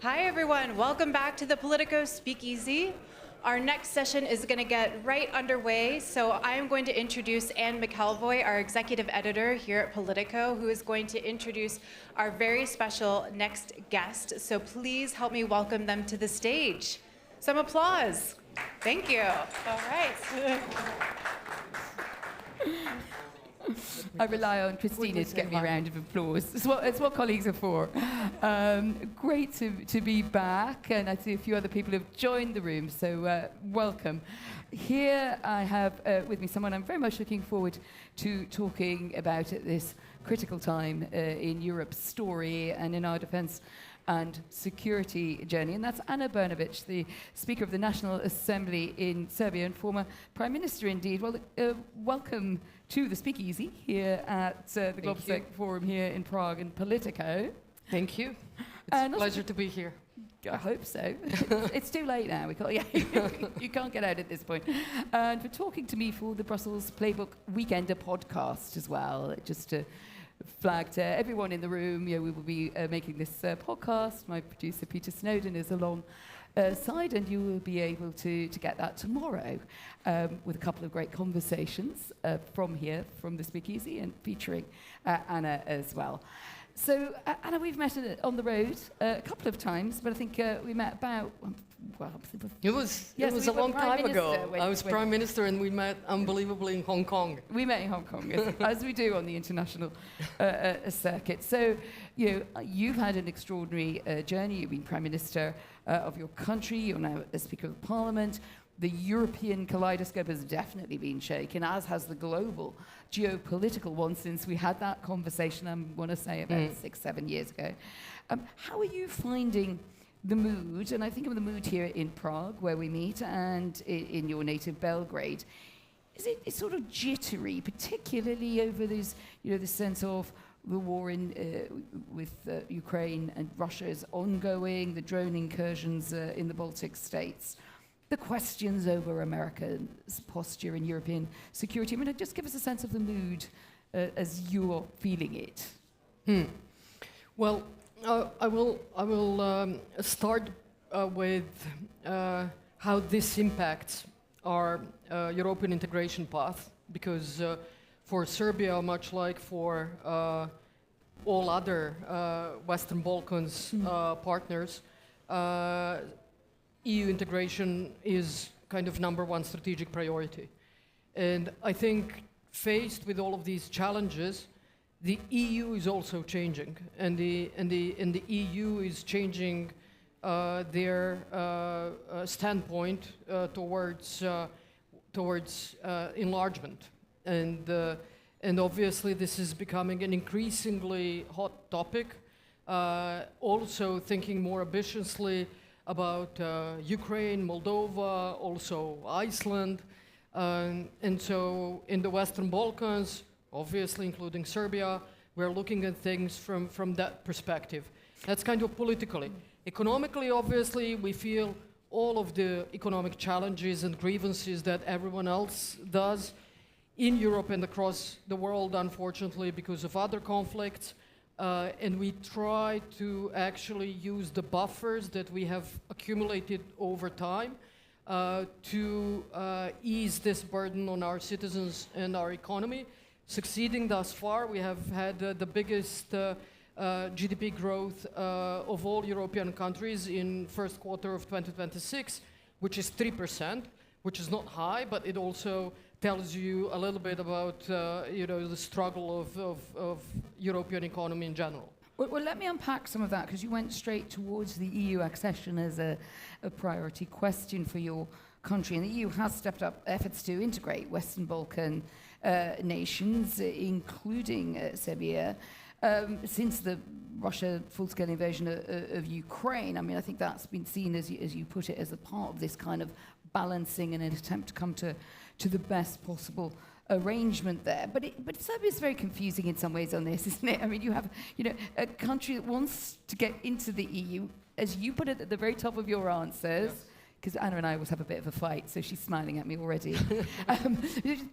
Hi, everyone. Welcome back to the Politico Speakeasy. Our next session is going to get right underway, so I am going to introduce Anne McElvoy, our executive editor here at Politico, who is going to introduce our very special next guest. So please help me welcome them to the stage. Some applause. Thank you. All right. I rely on Christina to get me a round of applause. It's what colleagues are for. Great to be back, and I see a few other people have joined the room, so welcome. Here I have with me someone I'm very much looking forward to talking about at this critical time in Europe's story and in our defence and security journey, and that's Ana Brnabić, the Speaker of the National Assembly in Serbia and former Prime Minister indeed. Well, welcome to the Speakeasy here at the GlobalSec Forum here in Prague and Politico. Thank you. It's a pleasure to be here. I hope so. It's too late now. We can't, you can't get out at this point. And for talking to me for the Brussels Playbook Weekender podcast as well, just to flag to everyone in the room, we will be making this podcast. My producer Peter Snowden is alongside, and you will be able to get that tomorrow with a couple of great conversations from here, from the Speakeasy, and featuring Anna as well. So, Anna, we've met on the road a couple of times, but I think we met about, it was a long time ago. I was Prime Minister and we met unbelievably in Hong Kong. We met in Hong Kong, as we do on the international circuit. So, you've had an extraordinary journey. You've been Prime Minister of your country. You're now the Speaker of Parliament. The European kaleidoscope has definitely been shaken, as has the global geopolitical one since we had that conversation, I want to say, about 6-7 years ago. How are you finding the mood? And I think of the mood here in Prague, where we meet, and in your native Belgrade. Is it sort of jittery, particularly over this, the sense of the war with Ukraine and Russia is ongoing, the drone incursions in the Baltic states? The questions over America's posture in European security. I mean, just give us a sense of the mood as you're feeling it. Well, I will start with how this impacts our European integration path, because for Serbia, much like for all other Western Balkans partners, EU integration is kind of #1 strategic priority. And I think faced with all of these challenges, the EU is also changing, and the EU is changing their standpoint towards enlargement, and obviously this is becoming an increasingly hot topic. Also thinking more ambitiously about Ukraine, Moldova, also Iceland, and so in the Western Balkans, obviously including Serbia, we're looking at things from that perspective. That's kind of politically. Economically, obviously, we feel all of the economic challenges and grievances that everyone else does in Europe and across the world, unfortunately, because of other conflicts. And we try to actually use the buffers that we have accumulated over time to ease this burden on our citizens and our economy. Succeeding thus far, we have had the biggest GDP growth of all European countries in first quarter of 2026, which is 3%, which is not high, but it also tells you a little bit about the struggle of European economy in general. Well, let me unpack some of that, because you went straight towards the EU accession as a priority question for your country, and the EU has stepped up efforts to integrate Western Balkan nations, including Serbia, since the Russia full-scale invasion of Ukraine. I mean, I think that's been seen, as you put it, as a part of this kind of balancing and an attempt to come to the best possible arrangement there. But Serbia is very confusing in some ways on this, isn't it? I mean, you have a country that wants to get into the EU, as you put it at the very top of your answers. Yes. Because Anna and I always have a bit of a fight, so she's smiling at me already.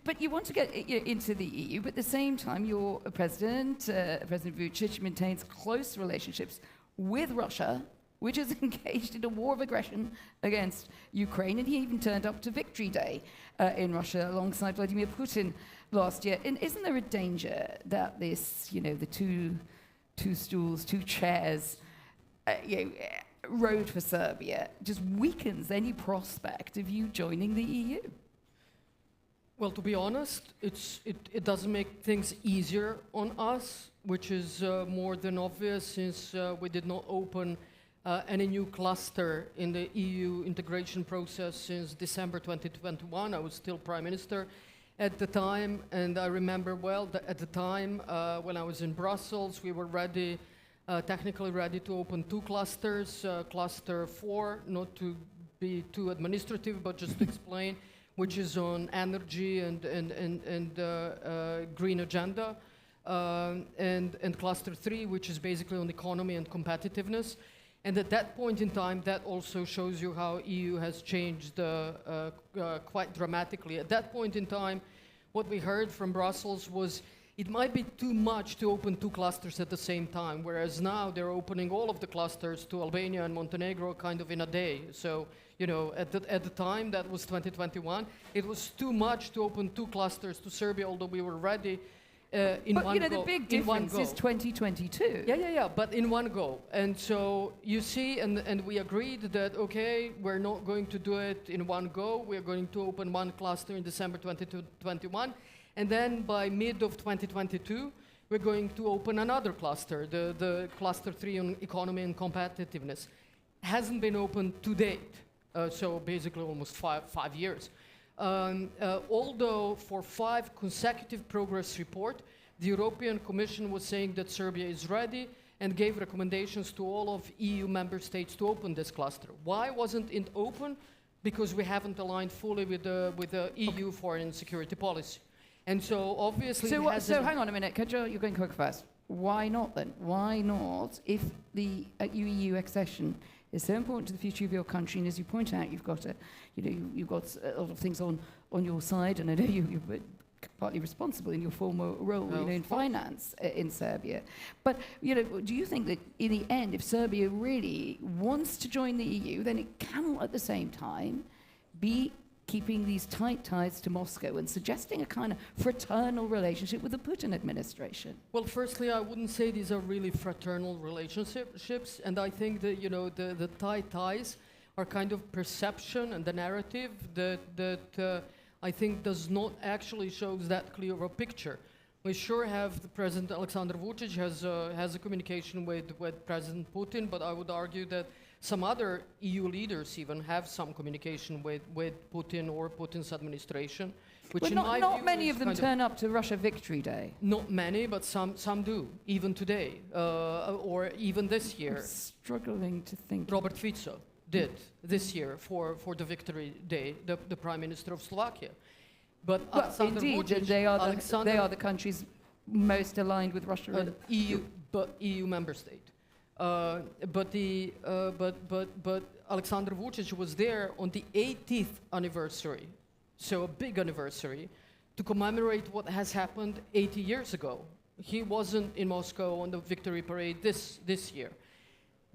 But you want to get into the EU, but at the same time, President Vucic maintains close relationships with Russia which is engaged in a war of aggression against Ukraine, and he even turned up to Victory Day in Russia alongside Vladimir Putin last year. And isn't there a danger that this, the two stools, two chairs, road for Serbia just weakens any prospect of you joining the EU? Well, to be honest, it doesn't make things easier on us, which is more than obvious since we did not open any new cluster in the EU integration process since December 2021. I was still Prime Minister at the time, and I remember well that at the time when I was in Brussels, we were ready, technically ready to open 2 clusters, cluster 4, not to be too administrative, but just to explain, which is on energy and green agenda, and cluster 3, which is basically on economy and competitiveness. And at that point in time, that also shows you how EU has changed quite dramatically. At that point in time, what we heard from Brussels was it might be too much to open 2 clusters at the same time, whereas now they're opening all of the clusters to Albania and Montenegro kind of in a day. So, at the time, that was 2021, it was too much to open 2 clusters to Serbia, although we were ready in but, one go. But the big difference is 2022. Yeah, but in one go. And so you see, and we agreed that, okay, we're not going to do it in one go. We're going to open 1 cluster in December 2021. And then by mid of 2022, we're going to open another cluster, the cluster 3 on economy and competitiveness. Hasn't been opened to date, so basically almost five years. Although for 5 consecutive progress reports, the European Commission was saying that Serbia is ready and gave recommendations to all of EU member states to open this cluster. Why wasn't it open? Because we haven't aligned fully with the EU foreign and security policy. And so obviously... So hang on a minute, you're going quick first. Why not then? Why not, if the EU accession is so important to the future of your country, and as you point out, you've got you've got a lot of things on your side, and I know you're partly responsible in your former role, in finance in Serbia. But do you think that in the end, if Serbia really wants to join the EU, then it cannot at the same time be keeping these tight ties to Moscow and suggesting a kind of fraternal relationship with the Putin administration? Well, firstly, I wouldn't say these are really fraternal relationships, and I think that the tight ties are kind of perception and the narrative that I think does not actually shows that clear of a picture. We sure have the President Alexander Vučić has a communication with President Putin, but I would argue that some other EU leaders even have some communication with Putin or Putin's administration, which but in my not view many is of them turn up to Russia Victory Day. Not many, but some do, even today, or even this year. I'm struggling to think. Robert Fico did this year for the Victory Day, the Prime Minister of Slovakia. But indeed, Vučić, they are the countries most aligned with Russia. EU member state. But Alexander Vučić was there on the 80th anniversary, so a big anniversary, to commemorate what has happened 80 years ago. He wasn't in Moscow on the victory parade this year.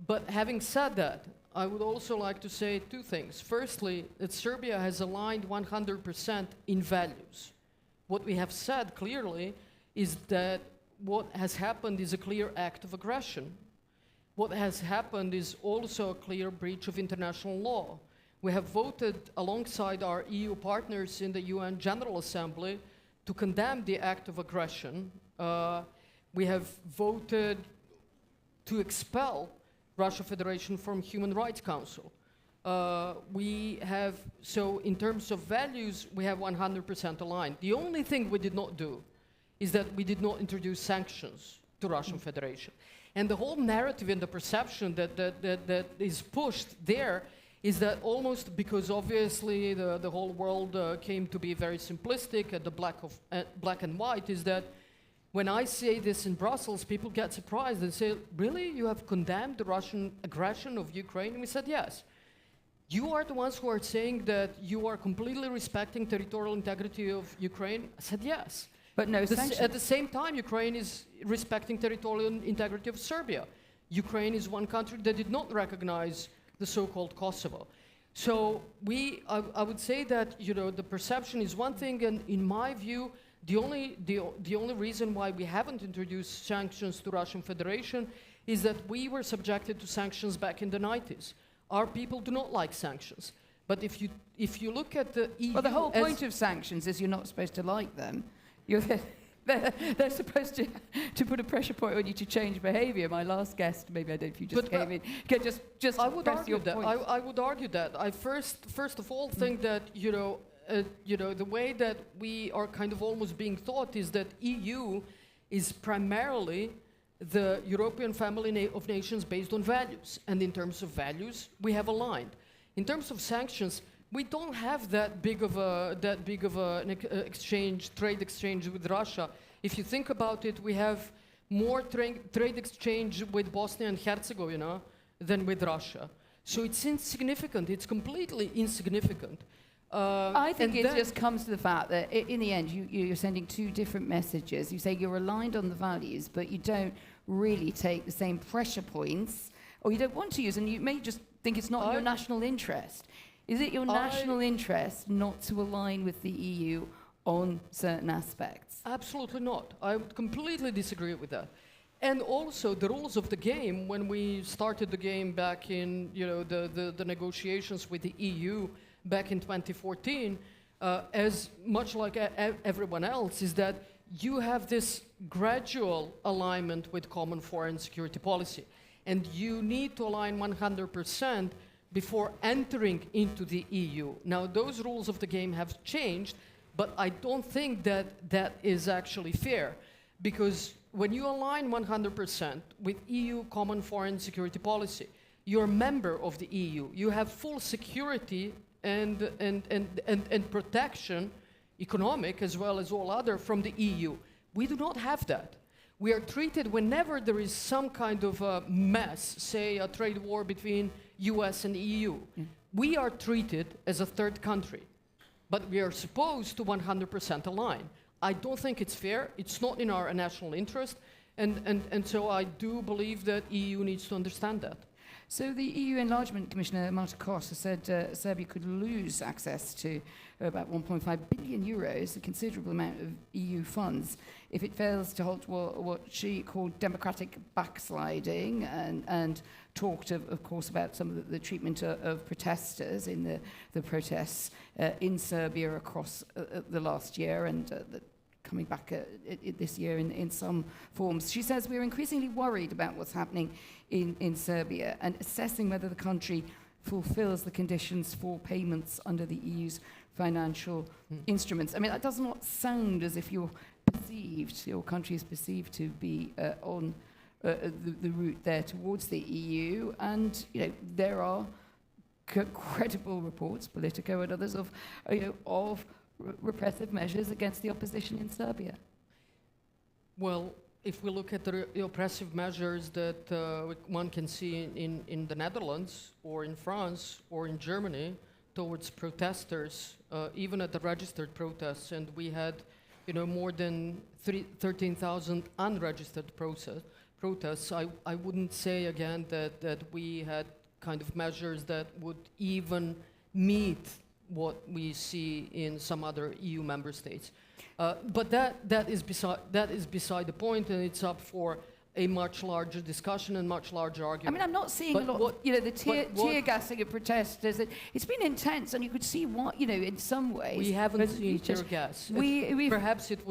But having said that, I would also like to say 2 things. Firstly, that Serbia has aligned 100% in values. What we have said clearly is that what has happened is a clear act of aggression. What has happened is also a clear breach of international law. We have voted alongside our EU partners in the UN General Assembly to condemn the act of aggression. We have voted to expel Russia Federation from Human Rights Council. So in terms of values, we have 100% aligned. The only thing we did not do is that we did not introduce sanctions to Russian Federation. And the whole narrative and the perception that is pushed there is that almost because obviously the whole world came to be very simplistic at the black and white, is that when I say this in Brussels, people get surprised and say, really, you have condemned the Russian aggression of Ukraine? And we said, yes. You are the ones who are saying that you are completely respecting territorial integrity of Ukraine? I said, yes. But no sanctions. At the same time, Ukraine is respecting territorial integrity of Serbia. Ukraine is one country that did not recognize the so-called Kosovo. So I would say that, you know, the perception is one thing, and in my view, the only reason why we haven't introduced sanctions to Russian Federation is that we were subjected to sanctions back in the 90s. Our people do not like sanctions. But if you look at the EU... Well, the whole point of sanctions is you're not supposed to like them. They're supposed to put a pressure point on you to change behaviour. My last guest, maybe I don't know if you just came in, can just I would press argue your that. point. I would argue that. I first of all think that, you know, the way that we are kind of almost being taught is that EU is primarily the European family of nations based on values. And in terms of values, we have aligned. In terms of sanctions, we don't have that big of an trade exchange with Russia. If you think about it, we have more trade exchange with Bosnia and Herzegovina than with Russia. So it's insignificant. It's completely insignificant. I think it just comes to the fact that in the end, you're sending two different messages. You say you're aligned on the values, but you don't really take the same pressure points, or you don't want to use, and you may just think it's not in your national interest. Is it your national interest not to align with the EU on certain aspects? Absolutely not. I would completely disagree with that. And also the rules of the game, when we started the game back in, you know, the negotiations with the EU back in 2014, as much like everyone else, is that you have this gradual alignment with common foreign security policy. And you need to align 100% before entering into the EU. Now, those rules of the game have changed, but I don't think that that is actually fair, because when you align 100% with EU common foreign security policy, you're a member of the EU. You have full security and protection, economic as well as all other, from the EU. We do not have that. We are treated, whenever there is some kind of a mess, say a trade war between US and EU, we are treated as a third country. But we are supposed to 100% align. I don't think it's fair. It's not in our national interest. And so I do believe that EU needs to understand that. So the EU Enlargement Commissioner, Marta Kos, has said Serbia could lose access to about 1.5 billion euros, a considerable amount of EU funds, if it fails to halt what she called democratic backsliding, and talked, of course, about some of the treatment of protesters in the protests in Serbia across the last year, and coming back this year in some forms. She says we're increasingly worried about what's happening in Serbia and assessing whether the country fulfills the conditions for payments under the EU's financial instruments. I mean, that does not sound as if your country is perceived to be on the route there towards the EU. And, you know, there are credible reports, Politico and others, of repressive measures against the opposition in Serbia. Well, if we look at the oppressive measures that one can see in the Netherlands or in France or in Germany towards protesters, even at the registered protests, and we had, you know, more than 13,000 unregistered protests, I wouldn't say again that we had kind of measures that would even meet what we see in some other EU member states. But that is beside the point, and it's up for a much larger discussion and much larger argument. I mean, I'm not seeing a lot, the tear gassing of protesters. It's been intense, and you could see what, in some ways. We haven't seen tear gas. Perhaps it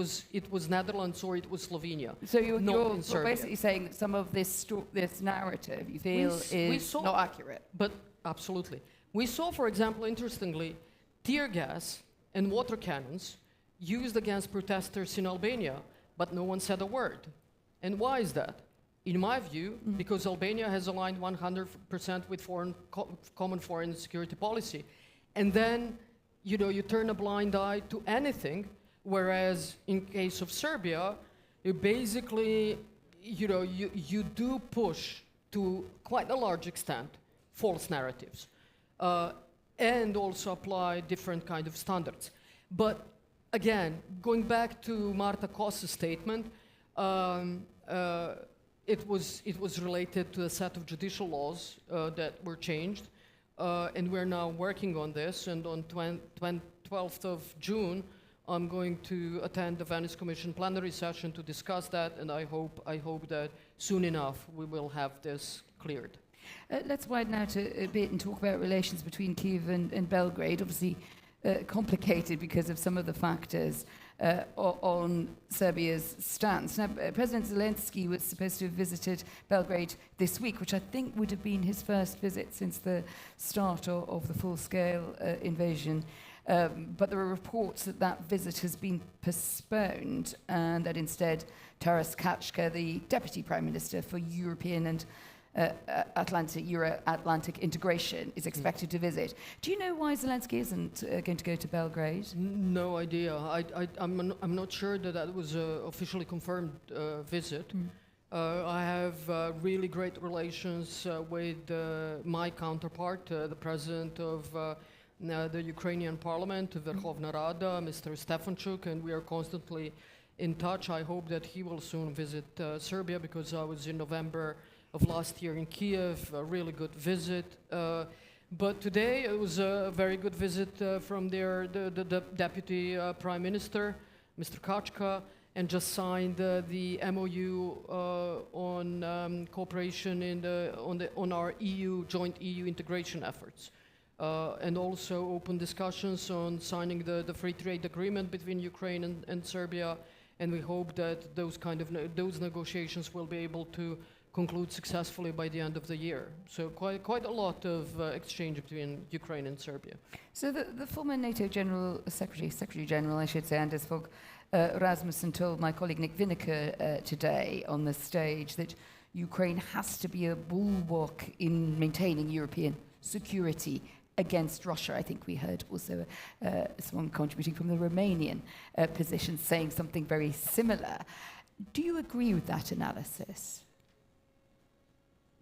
was Netherlands or it was Slovenia. So you're basically saying that some of this narrative you feel is not accurate. But absolutely. We saw, for example, interestingly, tear gas and water cannons used against protesters in Albania, but no one said a word. And why is that? In my view, because Albania has aligned 100% with common foreign security policy. And then, you turn a blind eye to anything, whereas in case of Serbia, you basically, you do push to quite a large extent false narratives. And also apply different kind of standards. But again, going back to Marta Kos's statement, it was related to a set of judicial laws that were changed, and we're now working on this. And on 12th of June, I'm going to attend the Venice Commission plenary session to discuss that, and I hope that soon enough we will have this cleared. Let's widen out a bit and talk about relations between Kyiv and Belgrade. Obviously, complicated because of some of the factors on Serbia's stance. Now, President Zelensky was supposed to have visited Belgrade this week, which I think would have been his first visit since the start of the full-scale invasion. But there are reports that that visit has been postponed and that instead Taras Kachka, the Deputy Prime Minister for European and Euro-Atlantic integration, is expected to visit. Do you know why Zelensky isn't going to go to Belgrade? No idea. I'm not sure that was an officially confirmed visit. I have really great relations with my counterpart, the president of the Ukrainian Parliament, Verkhovna Rada, Mr. Stefanchuk, and we are constantly in touch. I hope that he will soon visit Serbia, because I was in November of last year in Kiev, a really good visit. But today it was a very good visit from the Deputy Prime Minister, Mr. Kachka, and just signed the MOU on cooperation on our joint EU integration efforts. And also open discussions on signing the free trade agreement between Ukraine and Serbia, and we hope that those negotiations will be able to conclude successfully by the end of the year. So quite a lot of exchange between Ukraine and Serbia. So the former NATO Secretary General, I should say, Anders Fogh Rasmussen, told my colleague Nick Vineker today on the stage that Ukraine has to be a bulwark in maintaining European security against Russia. I think we heard also someone contributing from the Romanian position saying something very similar. Do you agree with that analysis?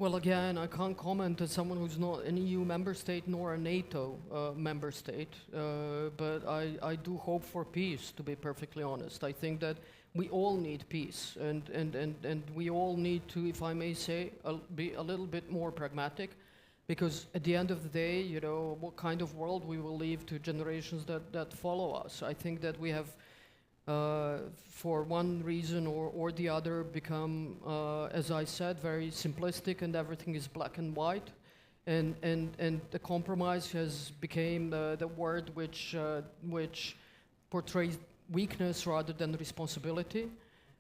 Well, again, I can't comment as someone who's not an EU member state nor a NATO member state, but I do hope for peace, to be perfectly honest. I think that we all need peace, and we all need to, if I may say, be a little bit more pragmatic, because at the end of the day, you know, what kind of world we will leave to generations that follow us. I think that we have for one reason or the other become, as I said, very simplistic, and everything is black and white, and the compromise has become the word which portrays weakness rather than responsibility.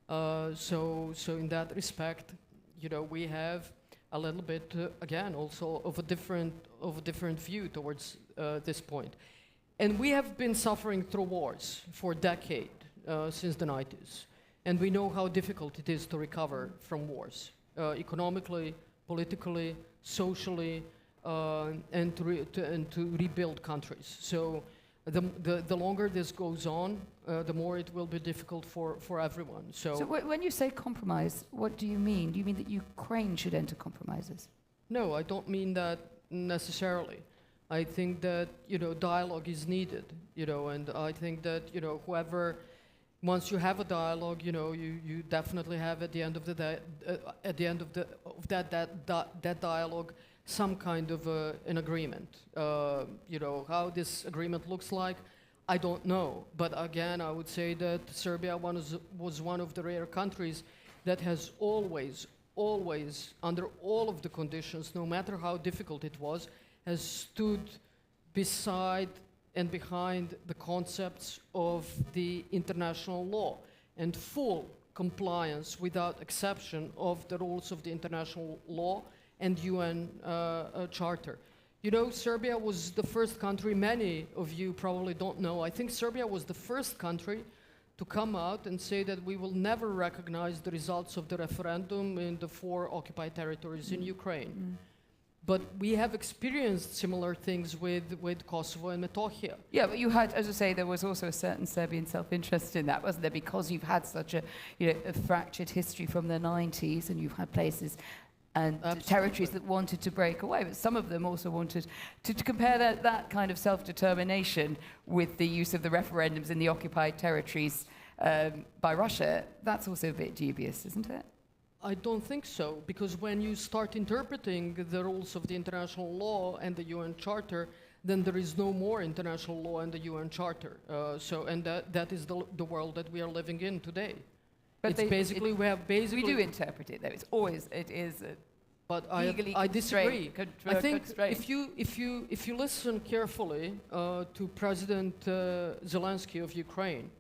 So in that respect, you know, we have a little bit again also of a different view towards this point, and we have been suffering through wars for decades. Since the 90s, and we know how difficult it is to recover from wars, economically, politically, socially, and to rebuild countries. So the longer this goes on, the more it will be difficult for everyone. So when you say compromise, what do you mean? Do you mean that Ukraine should enter compromises? No, I don't mean that necessarily. I think that, you know, dialogue is needed, you know, and I think that, you know, once you have a dialogue, you know, you definitely have at the end of the day, that dialogue, some kind of an agreement. You know, how this agreement looks like, I don't know. But again, I would say that Serbia was one of the rare countries that has always, under all of the conditions, no matter how difficult it was, has stood beside and behind the concepts of the international law and full compliance without exception of the rules of the international law and UN Charter. You know, Serbia was the first country, many of you probably don't know, I think Serbia was the first country to come out and say that we will never recognize the results of the referendum in the 4 occupied territories in Ukraine. But we have experienced similar things with Kosovo and Metohija. Yeah, but you had, as I say, there was also a certain Serbian self-interest in that, wasn't there? Because you've had such a fractured history from the 90s, and you've had places and territories that wanted to break away, but some of them also wanted to compare that kind of self-determination with the use of the referendums in the occupied territories by Russia. That's also a bit dubious, isn't it? I don't think so, because when you start interpreting the rules of the international law and the UN Charter, then there is no more international law and the UN Charter. And that is the world that we are living in today. But It's basically, we have basically... We do interpret it, though. It is But legally I disagree. constrained. I think if you listen carefully to President Zelensky of Ukraine,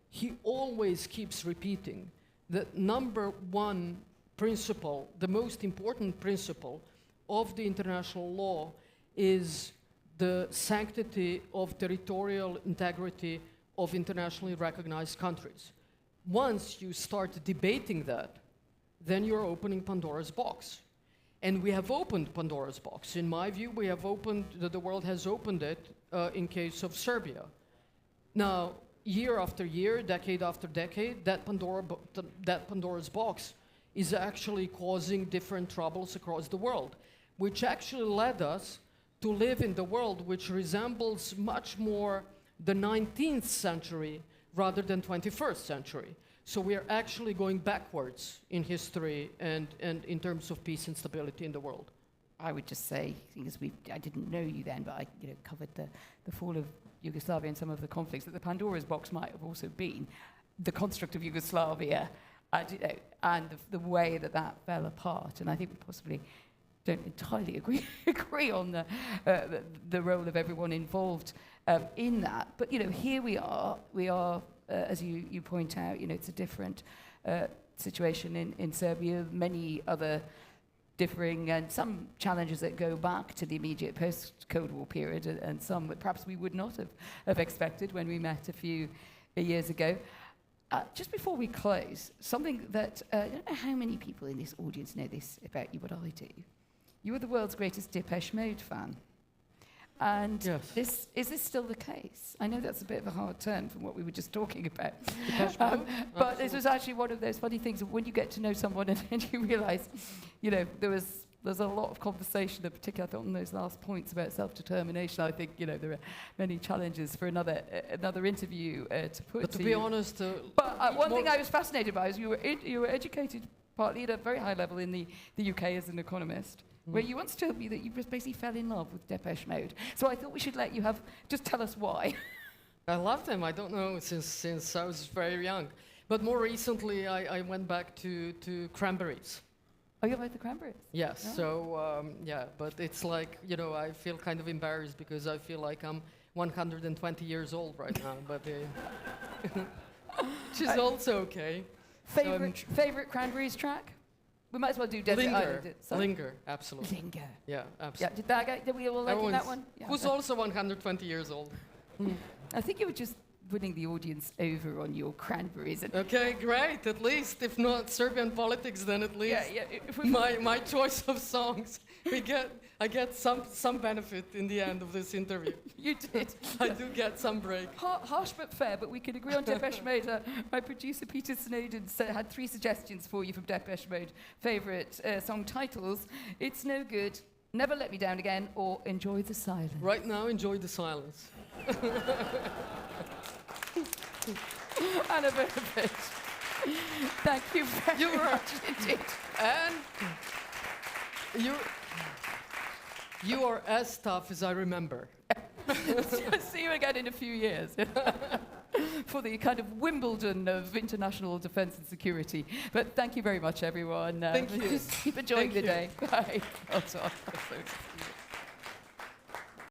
he always keeps repeating that number one principle, the most important principle of the international law is the sanctity of territorial integrity of internationally recognized countries. Once you start debating that, then you're opening Pandora's box. And we have opened Pandora's box. In my view, we have opened, the world has opened it in case of Serbia. Now, year after year, decade after decade, that Pandora's box is actually causing different troubles across the world, which actually led us to live in the world which resembles much more the 19th century rather than 21st century. So we are actually going backwards in history and in terms of peace and stability in the world. I would just say, because I didn't know you then, but I covered the fall of Yugoslavia and some of the conflicts, that the Pandora's box might have also been the construct of Yugoslavia and the way that fell apart. And I think we possibly don't entirely agree on the role of everyone involved in that. But here we are, as you point out, it's a different situation in Serbia, many other differing and some challenges that go back to the immediate post-Cold War period and some that perhaps we would not have expected when we met a few years ago. Just before we close, something that I don't know how many people in this audience know this about you, but I do. You are the world's greatest Depeche Mode fan. And yes. Is this still the case? I know that's a bit of a hard turn from what we were just talking about. But this was actually one of those funny things of when you get to know someone and then you realise, there's a lot of conversation, in particular I thought on those last points about self-determination. I think, there are many challenges for another interview to put But to to be you. honest... But one thing I was fascinated by is you were educated partly at a very high level in the UK as an economist, where you once told me that you just basically fell in love with Depeche Mode. So I thought we should let you just tell us why. I love them. I don't know, since I was very young. But more recently, I went back to Cranberries. Oh, you like the Cranberries? Yes. Oh. So, but it's like, I feel kind of embarrassed because I feel like I'm 120 years old right now, but which is also okay. Favorite Cranberries track? We might as well do Desert Linger. Island. Linger, absolutely. Linger. Yeah, absolutely. Yeah, did we all like that one? Yeah. Who's also 120 years old. I think you were just winning the audience over on your Cranberries. Okay, great. At least, if not Serbian politics, then at least my choice of songs. I get some benefit in the end of this interview. You did. I do get some break. Harsh but fair, but we can agree on Depeche Mode. My producer Peter Snowden had 3 suggestions for you from Depeche Mode. Favourite song titles: It's No Good, Never Let Me Down Again, or Enjoy the Silence. Right now, enjoy the silence. Anna Brnabić. Thank you very much indeed. And you are as tough as I remember. See you again in a few years for the kind of Wimbledon of international defence and security. But thank you very much, everyone. Thank you. Keep enjoying the day. Bye. Oh, sorry.